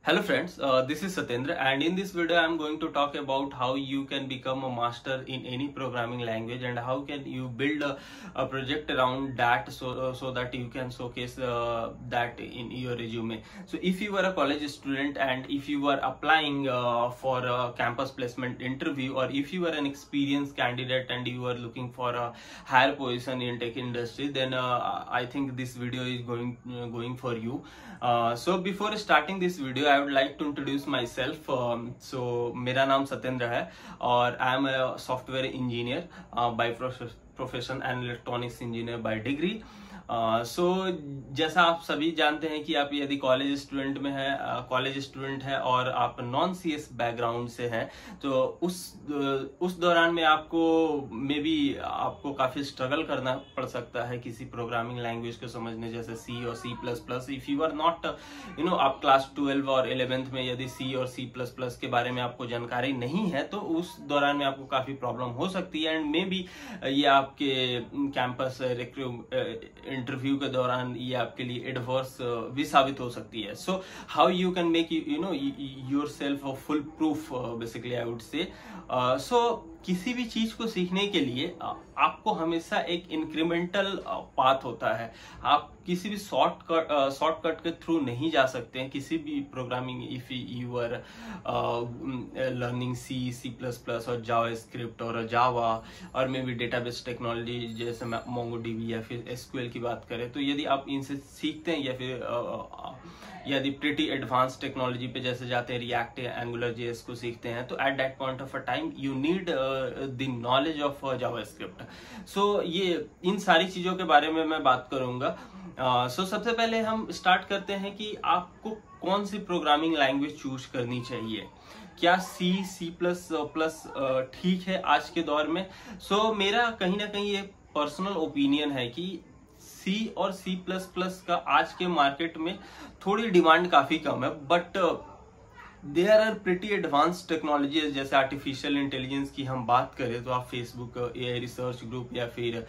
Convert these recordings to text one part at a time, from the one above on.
Hello friends, this is Satyendra, and in this video I am going to talk about how you can become a master in any programming language and how can you build a project around that so that you can showcase that in your resume. So if you are a college student and if you are applying for a campus placement interview, or if you are an experienced candidate and you are looking for a higher position in tech industry, then I think this video is going for you. So before starting this video I would like to introduce myself. So मेरा नाम सत्येंद्र है और I am a software engineer by profession and electronics engineer by degree. सो जैसा आप सभी जानते हैं कि आप यदि कॉलेज स्टूडेंट है और आप नॉन सीएस बैकग्राउंड से हैं, तो उस दौरान में आपको काफी स्ट्रगल करना पड़ सकता है किसी प्रोग्रामिंग लैंग्वेज को समझने, जैसे सी और C++. If you are not आप क्लास 12 और 11th में यदि सी और C++ के बारे में आपको जानकारी नहीं है, तो उस दौरान में आपको काफी प्रॉब्लम हो सकती है. एंड मे बी ये आपके कैंपस इंटरव्यू के दौरान ये आपके लिए एडवर्स भी साबित हो सकती है. So how you can make your self full proof, basically I would say. So किसी भी चीज को सीखने के लिए आपको हमेशा एक इंक्रीमेंटल पाथ होता है. आप किसी भी शॉर्टकट के थ्रू नहीं जा सकते हैं किसी भी programming. If you are learning C++ और जावास्क्रिप्ट और जावा और मे बी डेटाबेस टेक्नोलॉजी जैसे मोंगोडीबी या फिर SQL की बात करें, तो यदि आप इनसे सीखते हैं या फिर यदि प्रिटी एडवांस टेक्नोलॉजी पे जैसे जाते हैं, रिएक्ट या एंगुलर JS को सीखते हैं, तो at that point of a time you need the knowledge of JavaScript. So ये इन सारी चीजों के बारे में मैं बात करूंगा. सो सबसे पहले हम स्टार्ट करते हैं कि आपको कौन सी प्रोग्रामिंग लैंग्वेज चूज करनी चाहिए. क्या C++ ठीक है आज के दौर में? सो मेरा कहीं ना कहीं ये पर्सनल ओपिनियन है कि C और C++ का आज के मार्केट में थोड़ी डिमांड काफी कम है, but there are pretty advance technologies. जैसे आर्टिफिशियल इंटेलिजेंस की हम बात करें तो आप फेसबुक AI रिसर्च ग्रुप या फिर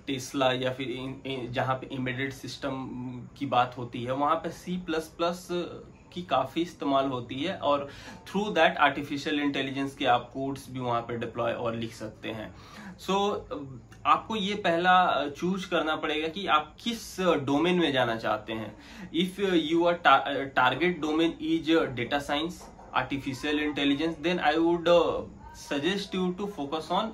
टेस्ला या फिर जहाँ पे एम्बेडेड सिस्टम की बात होती है, वहां पे C++ की काफी इस्तेमाल होती है और थ्रू दैट आर्टिफिशियल इंटेलिजेंस के आप कोड्स भी वहां पे डिप्लॉय और लिख सकते हैं. सो आपको ये पहला चूज करना पड़ेगा कि आप किस डोमेन में जाना चाहते हैं. If you are target domain is data science, artificial intelligence, then I would suggest you to focus on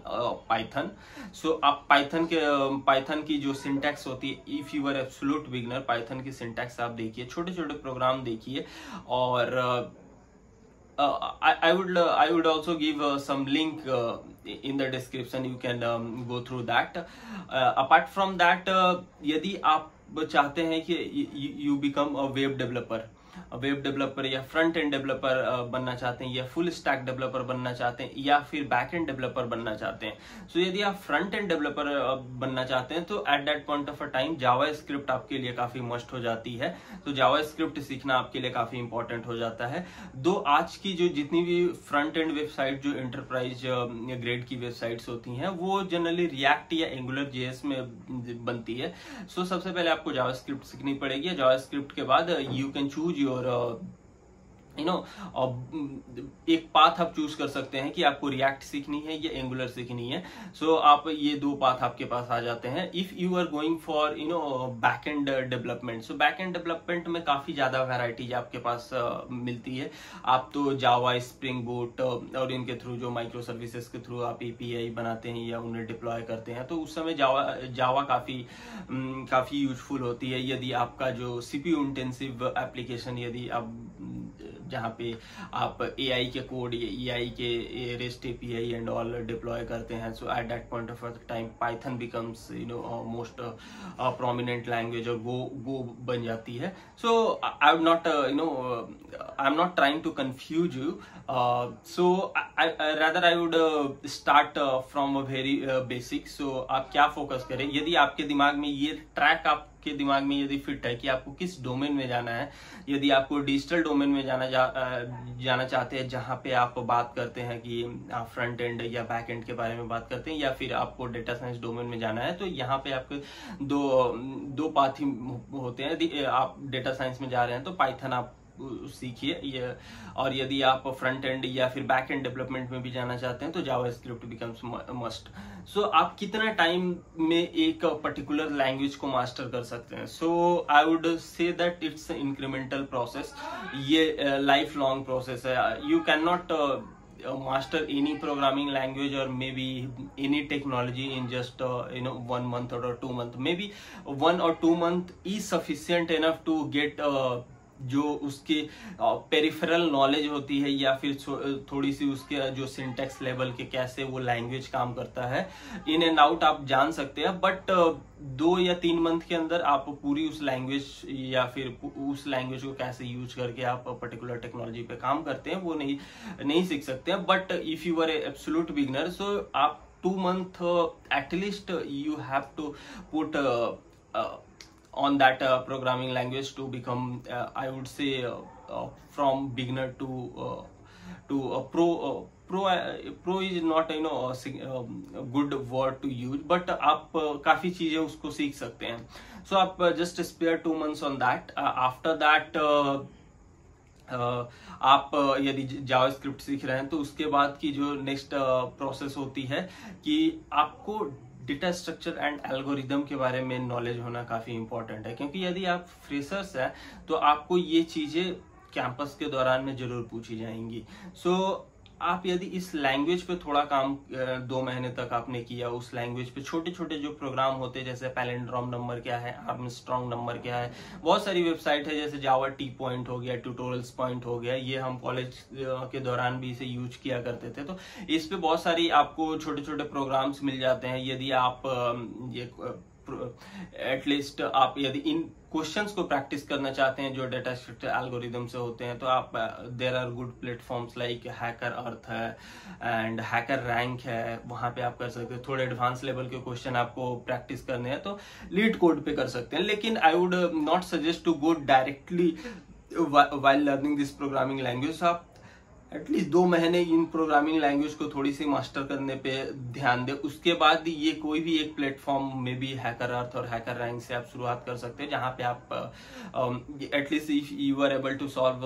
Python. So आप पाइथन की जो सिंटैक्स होती है, if you are absolute beginner, Python की सिंटैक्स आप देखिए, छोटे छोटे प्रोग्राम देखिए. और I would also give some link in the description. You can go through that. Apart from that, यदि आप चाहते हैं कि you become a web developer या फ्रंट एंड डेवलपर बनना चाहते हैं, या फुल स्टैक डेवलपर बनना चाहते हैं, या फिर बैक एंड डेवलपर बनना चाहते हैं. सो यदि आप फ्रंट एंड डेवलपर बनना चाहते हैं, तो at that point of a time JavaScript आपके लिए काफी मस्ट हो जाती है. तो जावास्क्रिप्ट सीखना आपके लिए काफी इंपॉर्टेंट हो जाता है. दो आज की जो जितनी भी फ्रंट एंड वेबसाइट जो एंटरप्राइज ग्रेड की वेबसाइट्स होती हैं, वो जनरली रिएक्ट या एंगुलर JS में बनती है. सो सबसे पहले आपको जावास्क्रिप्ट सीखनी पड़ेगी. जावास्क्रिप्ट के बाद यू कैन चूज योर एक पाथ आप चूज कर सकते हैं कि आपको रिएक्ट सीखनी है या एंगुलर सीखनी है. सो आप ये दो पाथ आपके पास आ जाते हैं. If you are going for back end development, so back end development में काफी ज्यादा वैरायटीज आपके पास मिलती है. आप तो जावा, स्प्रिंग बूट और इनके थ्रू जो माइक्रो सर्विसेज के थ्रू आप API बनाते हैं या उन्हें डिप्लॉय करते हैं, तो उस समय जावा काफी यूजफुल होती है. यदि आपका जो CPU इंटेंसिव एप्लीकेशन, यदि आप जहाँ पे आप AI के कोड, EI के REST API and all deploy करते हैं, so at that point of time Python becomes most prominent language और गो बन जाती है. So I am not trying to confuse you. So rather I would start from a very basic. So आप क्या focus करें, यदि आपके दिमाग में ये ट्रैक आपके दिमाग में यदि फिट है कि आपको किस डोमेन में जाना है. यदि आपको डिजिटल डोमेन में जाना चाहते हैं, जहां पे आप बात करते हैं कि आप फ्रंट एंड या बैक एंड के बारे में बात करते हैं, या फिर आपको डेटा साइंस डोमेन में जाना है, तो यहाँ पे आपके दो पाथ ही होते हैं. यदि आप डेटा साइंस में जा रहे हैं तो पाइथन आप सीखिए ये। और यदि आप फ्रंट एंड या फिर बैक एंड डेवलपमेंट में भी जाना चाहते हैं तो जावास्क्रिप्ट बिकम्स मस्ट। सो आप कितना टाइम में एक पर्टिकुलर लैंग्वेज को मास्टर कर सकते हैं? So I would say that it's incremental process, ये लाइफ लॉन्ग प्रोसेस है। You can not master any programming language or maybe any technology in just 1 month or 2 months. Maybe 1 or 2 month is sufficient enough to get जो उसके peripheral knowledge होती है या फिर थोड़ी सी उसके जो सिंटेक्स लेवल के कैसे वो लैंग्वेज काम करता है, इन एंड आउट आप जान सकते हैं। बट 2 या 3 मंथ के अंदर आप पूरी उस लैंग्वेज या फिर उस लैंग्वेज को कैसे यूज करके आप पर्टिकुलर टेक्नोलॉजी पे काम करते हैं वो नहीं सीख सकते हैं। But if you are absolute beginner, so आप 2 month at least you have to put on that programming language to become I would say from beginner to pro is not a good word to use, but आप काफी चीजें उसको सीख सकते हैं। So आप just spare 2 months on that. After that आप यदि जावास्क्रिप्ट सीख रहे हैं तो उसके बाद की जो नेक्स्ट प्रोसेस होती है कि आपको डेटा स्ट्रक्चर एंड एल्गोरिदम के बारे में नॉलेज होना काफी इंपॉर्टेंट है, क्योंकि यदि आप फ्रेशर्स हैं तो आपको ये चीजें कैंपस के दौरान में जरूर पूछी जाएंगी। सो आप यदि इस लैंग्वेज पे थोड़ा काम 2 महीने तक आपने किया, उस लैंग्वेज पे छोटे छोटे जो प्रोग्राम होते हैं जैसे पैलिंड्रोम नंबर क्या है, आर्मस्ट्रॉन्ग नंबर क्या है, बहुत सारी वेबसाइट है जैसे जावा टी पॉइंट हो गया, ट्यूटोरियल्स पॉइंट हो गया, ये हम कॉलेज के दौरान भी इसे यूज किया करते थे। तो इस पे बहुत सारी आपको छोटे छोटे प्रोग्राम्स मिल जाते हैं। यदि आप ये एटलीस्ट आप यदि इन क्वेश्चंस को प्रैक्टिस करना चाहते हैं जो डेटा स्ट्रक्चर एल्गोरिदम से होते हैं, तो आप there are good platforms like HackerEarth है एंड हैकर रैंक है, वहां पे आप कर सकते हैं। थोड़े एडवांस लेवल के क्वेश्चन आपको प्रैक्टिस करने हैं तो लीड कोड पे कर सकते हैं। लेकिन I would not suggest to go directly while learning this programming language. आप एटलीस्ट 2 महीने इन प्रोग्रामिंग लैंग्वेज को थोड़ी सी मास्टर करने पे ध्यान दे। उसके बाद ये कोई भी एक प्लेटफॉर्म में भी हैकर अर्थ और हैकर रैंक से आप शुरुआत कर सकते हैं, जहां पे आप at least if you are able to solve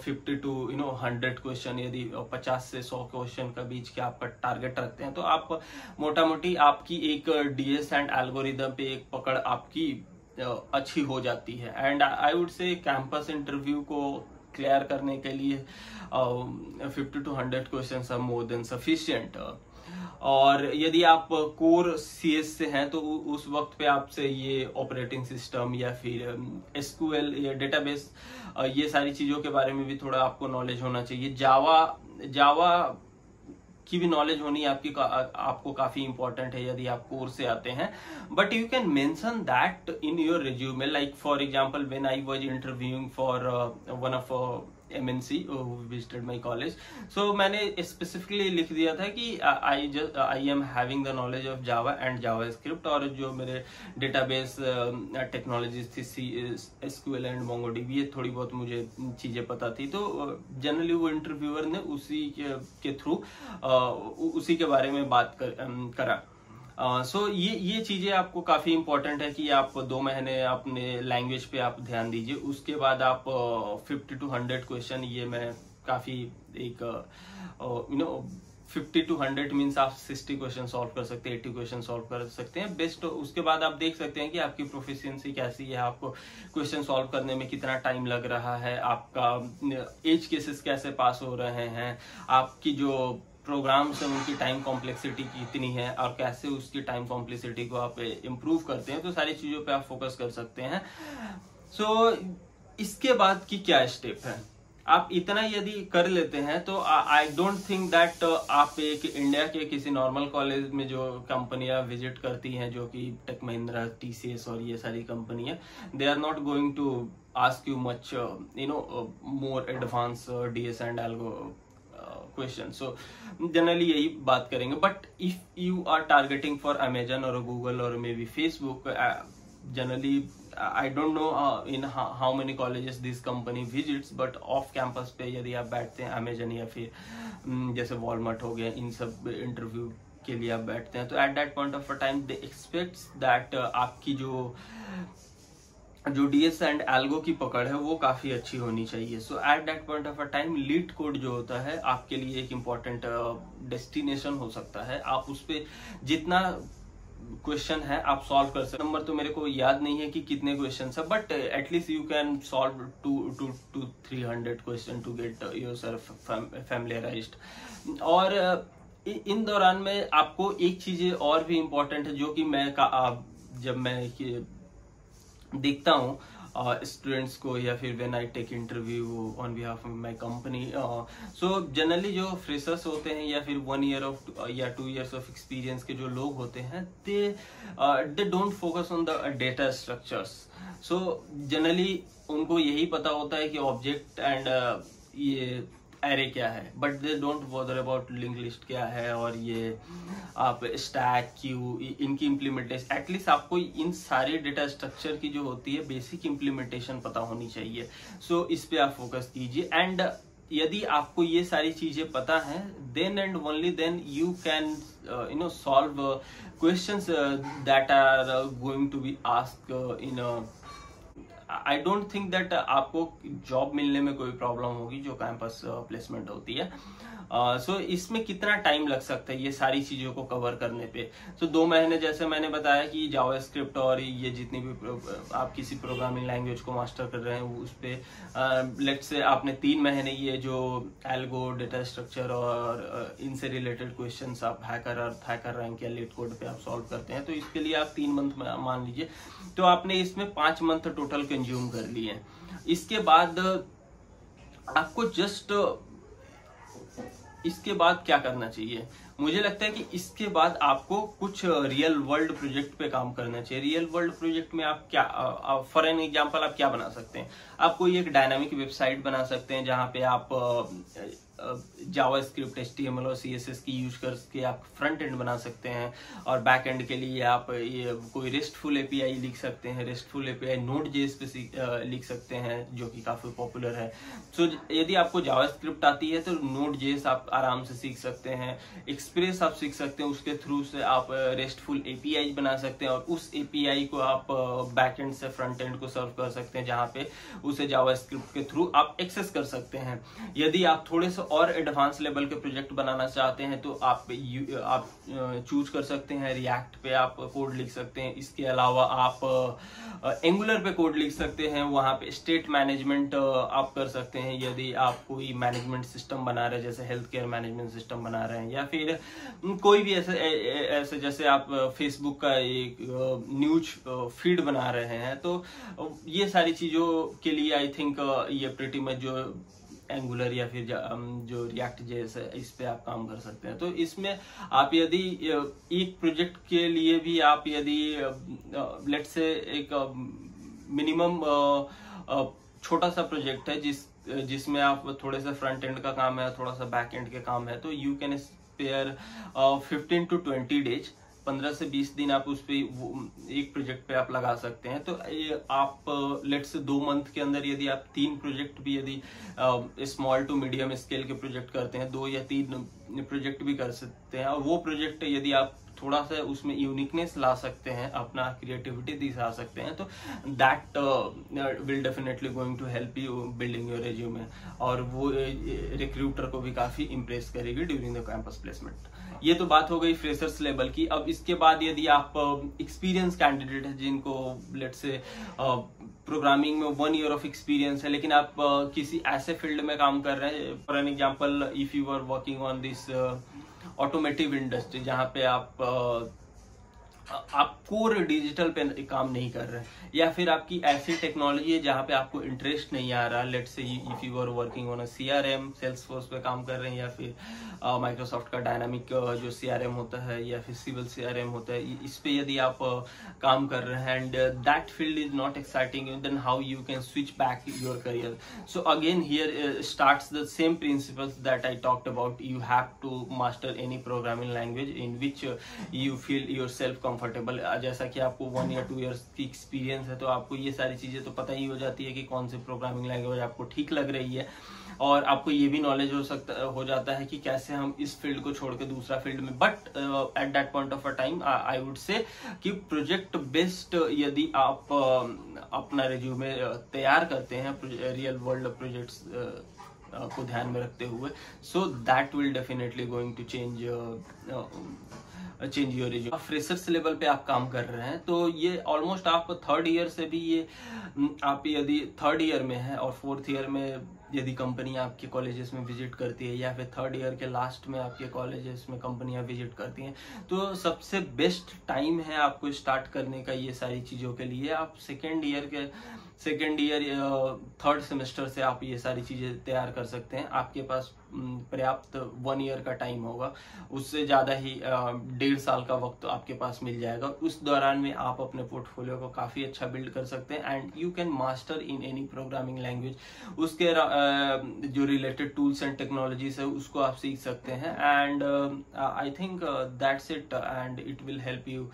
50 to 100 question, यदि 50 से 100 क्वेश्चन का बीच के आपका टारगेट रखते हैं तो आप मोटा मोटी आपकी एक डीएस एंड एल्गोरिदम पे एक पकड़ आपकी अच्छी हो जाती है। And I would say campus interview को क्लियर करने के लिए 50 to 100 questions are more than sufficient. और यदि आप कोर सीएस से हैं तो उस वक्त पे आपसे ये ऑपरेटिंग सिस्टम या फिर एसक्यूएल या डेटाबेस, ये सारी चीजों के बारे में भी थोड़ा आपको नॉलेज होना चाहिए। जावा की भी नॉलेज होनी आपको काफी इंपॉर्टेंट है यदि आप कोर से आते हैं। But you can mention that in your resume, like for example when I was interviewing for one of MNC who visited my college, so मैंने स्पेसिफिकली लिख दिया था कि I am having the knowledge of Java and JavaScript, और जो मेरे database technologies थी SQL and MongoDB, ये थोड़ी बहुत मुझे चीजें पता थी। तो जनरली वो इंटरव्यूअर ने उसी के थ्रू उसी के बारे में बात करा। सो ये चीजें आपको काफी इंपॉर्टेंट है कि आप 2 महीने अपने लैंग्वेज पे आप ध्यान दीजिए। उसके बाद आप 50 to 100 क्वेश्चन, ये मैं काफी एक 50 to 100 मीन्स आप 60 क्वेश्चन सॉल्व कर सकते हैं, 80 क्वेश्चन सॉल्व कर सकते हैं बेस्ट। उसके बाद आप देख सकते हैं कि आपकी प्रोफिशिएंसी कैसी है, आपको क्वेश्चन सॉल्व करने में कितना टाइम लग रहा है, आपका एज केसेस कैसे पास हो रहे हैं, आपकी जो प्रोग्राम्स है उनकी टाइम कॉम्प्लेक्सिटी कितनी है और कैसे उसकी टाइम कॉम्प्लेक्सिटी को आप इम्प्रूव करते हैं। तो सारी चीजों पे आप फोकस कर सकते हैं। सो इसके बाद की क्या स्टेप है, आप इतना यदि कर लेते हैं तो आई डोंट थिंक दैट आप एक इंडिया के किसी नॉर्मल कॉलेज में जो कंपनियां विजिट करती हैं, जो कि टेक महिंद्रा, TCS और ये सारी कंपनियां, they are not going to ask you much more advance DS and algo question. So generally यही बात करेंगे। But if you are targeting for Amazon और गूगल और may be Facebook, generally I don't know in how many colleges this company visits, but off campus पे यदि आप बैठते हैं अमेजन या फिर जैसे वॉलमार्ट हो गया, इन सब इंटरव्यू के लिए आप बैठते हैं, तो at that point of time they expect that आपकी जो जो डीएस एंड एल्गो की पकड़ है वो काफी अच्छी होनी चाहिए। So at that point of a time LeetCode जो होता है आपके लिए एक इम्पॉर्टेंट डेस्टिनेशन हो सकता है। आप उस पर जितना क्वेश्चन है आप सॉल्व कर सकते। नंबर तो मेरे को याद नहीं है कि कितने क्वेश्चन है, but at least you can solve 200-300 question to get yourself familiarized. और इन दौरान में आपको एक चीज और भी इम्पोर्टेंट है जो कि जब मैं देखता हूँ स्टूडेंट्स को या फिर when I take interview on behalf of my company, so generally जो फ्रेशर्स होते हैं या फिर 1 ईयर ऑफ या 2 इयर्स ऑफ एक्सपीरियंस के जो लोग होते हैं they don't focus on the data structures. So generally उनको यही पता होता है कि ऑब्जेक्ट एंड ये एरे क्या है, but they don't bother about link list क्या है और ये आप स्टैक क्यू इनकी इम्प्लीमेंटेशन। एटलीस्ट आपको इन सारे डेटा स्ट्रक्चर की जो होती है बेसिक इम्प्लीमेंटेशन पता होनी चाहिए। सो इस पे आप फोकस कीजिए। एंड यदि आपको ये सारी चीजें पता है then and only then you can solve questions that are going to be asked in I don't think that आपको जॉब मिलने में कोई प्रॉब्लम होगी जो कैंपस प्लेसमेंट होती है। सो इसमें कितना टाइम लग सकता है ये सारी चीजों को कवर करने पे? तो 2 महीने जैसे मैंने बताया कि जावास्क्रिप्ट और ये जितनी भी आप किसी प्रोग्रामिंग लैंग्वेज को मास्टर कर रहे हैं उस पे लेट्स से आपने 3 महीने ये जो एल्गो डेटा स्ट्रक्चर और इनसे रिलेटेड क्वेश्चंस आप हैकर रैंक या लीड कोड पे आप सॉल्व करते हैं, तो इसके लिए आप 3 मंथ मान लीजिए, तो आपने इसमें 5 मंथ टोटल कंज्यूम कर लिए। इसके बाद आपको इसके बाद क्या करना चाहिए? मुझे लगता है कि इसके बाद आपको कुछ रियल वर्ल्ड प्रोजेक्ट पे काम करना चाहिए। रियल वर्ल्ड प्रोजेक्ट में आप क्या फॉर एन एग्जांपल आप क्या बना सकते हैं? आप कोई एक डायनामिक वेबसाइट बना सकते हैं जहां पे आप जावास्क्रिप्ट, एचटीएमएल और सीएसएस की यूज करके आप फ्रंट एंड बना सकते हैं, और बैक एंड के लिए आप ये कोई रेस्टफुल एपीआई लिख सकते हैं। रेस्टफुल एपीआई नोड.जेएस पे लिख सकते हैं जो कि काफी पॉपुलर है। सो यदि आपको जावास्क्रिप्ट आती है तो नोड.जेएस आप आराम से सीख सकते हैं, एक्सप्रेस आप सीख सकते हैं, उसके थ्रू से आप रेस्टफुल एपीआई बना सकते हैं और उस एपीआई को आप बैक एंड से फ्रंट एंड को सर्व कर सकते हैं जहां पे उसे जावास्क्रिप्ट के थ्रू आप एक्सेस कर सकते हैं। यदि आप थोड़े से और एडवांस लेवल के प्रोजेक्ट बनाना चाहते हैं तो आप चूज कर सकते हैं रिएक्ट पे आप कोड लिख सकते हैं। इसके अलावा आप एंगुलर पे कोड लिख सकते हैं, वहां पे स्टेट मैनेजमेंट आप कर सकते हैं। यदि आप कोई मैनेजमेंट सिस्टम बना रहे हैं जैसे हेल्थ केयर मैनेजमेंट सिस्टम बना रहे हैं या फिर कोई भी ऐसे जैसे आप फेसबुक का एक न्यूज फीड बना रहे हैं, तो ये सारी चीजों के लिए आई थिंक ये प्रीटी मच जो एंगुलर या फिर जो रिएक्ट जेएस है इस पे आप काम कर सकते हैं। तो इसमें आप यदि एक प्रोजेक्ट के लिए भी आप यदि लेट्स से एक मिनिमम छोटा सा प्रोजेक्ट है जिसमें आप थोड़े से फ्रंट एंड का काम है, थोड़ा सा बैक एंड के काम है, तो you can spare 15 to 20 days, 15 से 20 दिन आप उस पे एक प्रोजेक्ट पे आप लगा सकते हैं। तो आप लेट्स से 2 मंथ के अंदर यदि आप 3 प्रोजेक्ट भी यदि स्मॉल टू मीडियम स्केल के प्रोजेक्ट करते हैं, 2 या 3 प्रोजेक्ट भी कर सकते हैं। और वो प्रोजेक्ट यदि आप थोड़ा सा उसमें यूनिकनेस ला सकते हैं, अपना क्रिएटिविटी दिखा सकते हैं, तो that will definitely going to help you building your resume, और वो रिक्रूटर को भी काफी इंप्रेस करेगी ड्यूरिंग द कैंपस प्लेसमेंट। ये तो बात हो गई फ्रेशर्स लेवल की। अब इसके बाद यदि आप एक्सपीरियंस कैंडिडेट है जिनको लेट्स से प्रोग्रामिंग में 1 ईयर ऑफ एक्सपीरियंस है, लेकिन आप किसी ऐसे फील्ड में काम कर रहे हैं, for an example if you are working on this automotive industry जहां पे आप कोर डिजिटल पे काम नहीं कर रहे हैं, या फिर आपकी ऐसी टेक्नोलॉजी है जहां पे आपको इंटरेस्ट नहीं आ रहा, let's say if you are working on a CRM, Salesforce पे काम कर रहे हैं, या फिर माइक्रोसॉफ्ट का डायनामिक जो सीआरएम होता है या फिर सिविल सीआरएम होता है, इस पे यदि आप काम कर रहे हैं and that field is not exciting, then how you can switch back your career. So again here starts the same principles that I talked about. You have to master any programming language in which you feel yourself comfortable. जैसा कि आपको 1 या 2 years की experience है तो आपको ये सारी चीज़ें तो पता ही हो जाती है कि कौन सी प्रोग्रामिंग लैंग्वेज आपको ठीक लग रही है, और आपको ये भी नॉलेज हो जाता है कि कैसे हम इस फील्ड को छोड़ के दूसरा फील्ड में। But at that point of a time I would से कि प्रोजेक्ट बेस्ड यदि आप अपना रिज्यूमे तैयार करते हैं रियल वर्ल्ड प्रोजेक्ट्स को ध्यान में रखते हुए, so that will definitely going to change your resume. Freshers level पे आप काम कर रहे हैं तो ये ऑलमोस्ट आप 3rd ईयर से भी ये आप यदि 3rd ईयर में है और 4th ईयर में यदि कंपनी आपके कॉलेजेस में विजिट करती है, या फिर 3rd ईयर के लास्ट में आपके कॉलेजेस में कंपनियां विजिट करती हैं, तो सबसे बेस्ट टाइम है आपको स्टार्ट करने का ये सारी चीज़ों के लिए। आप सेकेंड ईयर 3rd सेमेस्टर से आप ये सारी चीज़ें तैयार कर सकते हैं। आपके पास पर्याप्त 1 ईयर का टाइम होगा, उससे ज़्यादा ही 1.5 साल का वक्त आपके पास मिल जाएगा। उस दौरान में आप अपने पोर्टफोलियो को काफ़ी अच्छा बिल्ड कर सकते हैं and you can master in any programming language. उसके जो रिलेटेड टूल्स एंड टेक्नोलॉजीज है उसको आप सीख सकते हैं, and I think that's it, and it will help you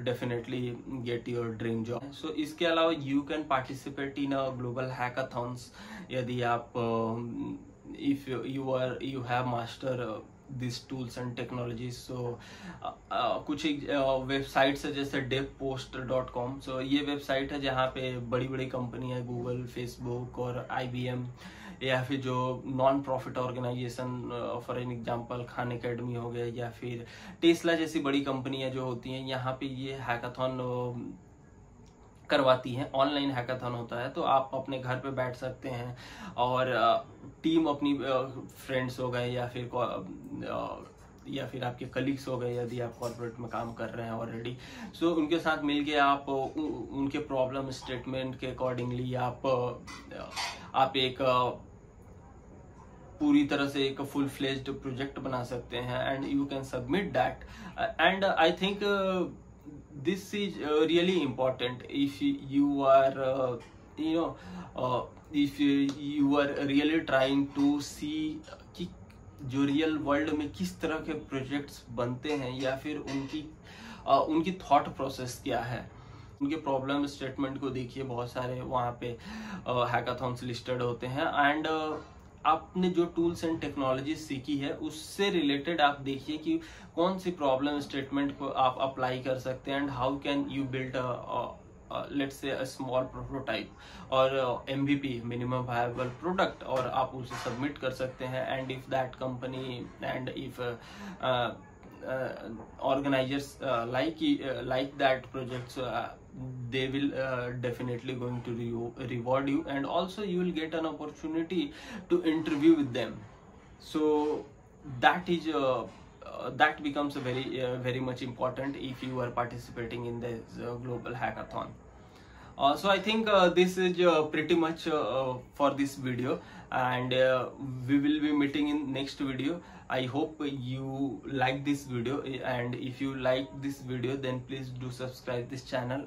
definitely get your dream job. So इसके अलावा you can participate in a global hackathons यदि आप if you have master these tools and technologies। so कुछ websites है जैसे devpost.com। so ये website है जहाँ पे बड़ी बड़ी कंपनी है, गूगल, फेसबुक और IBM, या फिर जो non profit organisation for an example Khan Academy हो गया, या फिर टेस्ला जैसी बड़ी कंपनियां जो होती हैं, यहाँ पे ये हैकाथॉन करवाती हैं। ऑनलाइन हैकाथॉन होता है, तो आप अपने घर पे बैठ सकते हैं और टीम अपनी फ्रेंड्स हो गए या फिर आपके कलीग्स हो गए यदि आप कॉर्पोरेट में काम कर रहे हैं ऑलरेडी, सो उनके साथ मिलके आप उनके प्रॉब्लम स्टेटमेंट के अकॉर्डिंगली आप एक पूरी तरह से एक फुल फ्लेज्ड प्रोजेक्ट बना सकते हैं and you can submit that. And I think this is really important if you are if you are really trying to see कि जो रियल वर्ल्ड में किस तरह के प्रोजेक्ट्स बनते हैं, या फिर उनकी थॉट प्रोसेस क्या है, उनके प्रॉब्लम स्टेटमेंट को देखिए। बहुत सारे वहाँ पे हैकाथॉन्स लिस्टेड होते हैं, एंड आपने जो टूल्स एंड टेक्नोलॉजी सीखी है उससे रिलेटेड आप देखिए कि कौन सी प्रॉब्लम स्टेटमेंट को आप अप्लाई कर सकते हैं, and how can you build let's say a small prototype और MVP मिनिमम वायबल प्रोडक्ट, और आप उसे सबमिट कर सकते हैं। And if that company and if organizers like that projects, they will definitely going to reward you, and also you will get an opportunity to interview with them. So that is that becomes very much important if you are participating in this global hackathon. So I think this is pretty much for this video, and we will be meeting in next video. I hope you like this video, and if you like this video then please do subscribe this channel.